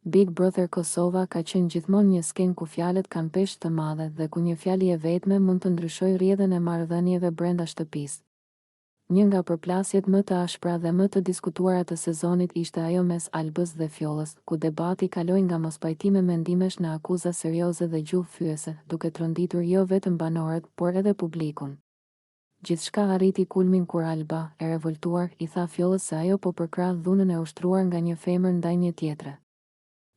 Big Brother Kosova ka qenë gjithmonë një skenë ku fjalët kanë peshë të madhe dhe ku një fjali e vetme mund të ndryshojë rrjedhën e marrëdhënieve brenda shtëpisë. Një nga përplasjet më të ashpra dhe më të diskutuara të sezonit ishte ajo mes Albës dhe Fjollës, ku debati kaloi nga mospajtime mendimesh në akuza serioze dhe gjuhë fyese, duke tronditur jo vetëm banorët, por edhe publikun. Gjithçka arriti kulmin kur Alba, e revoltuar, i tha Fjollës se ajo po përkrah dhunën e ushtruar nga një femër ndaj një tjetre.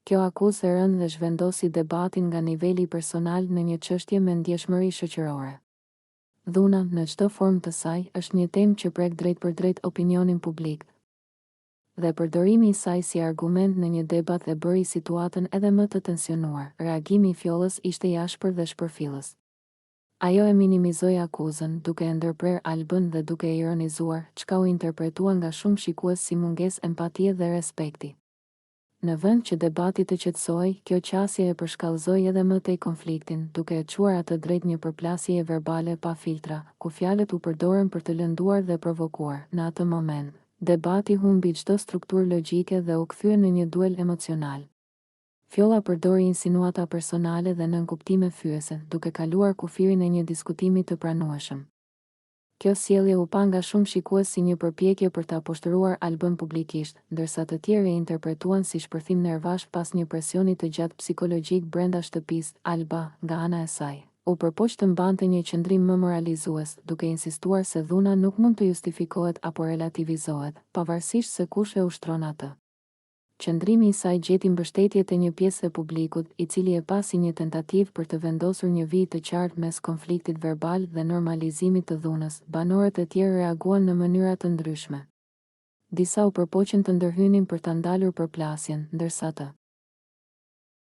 Kjo akuzë e rënë dhe zhvendosi debatin nga niveli personal në një çështje me ndjeshmëri shoqërore. Dhuna, në çdo formë të saj, është një temë që prek drejt për drejt opinionin publik. Dhe përdorimi i saj si argument në një debat e bëri situatën edhe më të tensionuar. Reagimi i Fjollës ishte i ashpër dhe shpërfillës. Ajo e minimizoi akuzën, duke e ndërprer Albën dhe duke e ironizuar, çka u interpretua nga shumë shikues si mungesë empatie dhe respekti. Në vend që debati të qetësoj, kjo qasje e përshkallëzoi edhe më tej konfliktin, duke e çuar atë drejt një përplasjeje verbale pa filtra, ku fjalët u përdorën për të lënduar dhe provokuar. Në atë moment, debati humbi çdo strukturë logjike dhe u kthye në një duel emocional. Fjolla përdori insinuata personale dhe nënkuptime fyese, duke kaluar kufirin e një diskutimi të pranueshëm. Kjo sjellje u pa nga shumë shikues si një përpjekje për ta poshtëruar Albën publikisht, ndërsa të tjerë e interpretuan si shpërthim nervash pas një presioni të gjatë psikologjik brenda shtëpisë. Alba, nga ana e saj, u përpoq të mbante një qëndrim më moralizues, duke insistuar se dhuna nuk mund të justifikohet apo relativizohet, pavarësisht se kush e ushtron atë. Qëndrimi i saj gjeti mbështetje te një pjesë e publikut, i cili e pasi një tentativë për të vendosur një vijë të qartë mes konfliktit verbal dhe normalizimit të dhunës. Banorët e tjerë reaguan në mënyra të ndryshme. Disa u përpoqën të ndërhynin për ta ndalur përplasjen, ndërsa të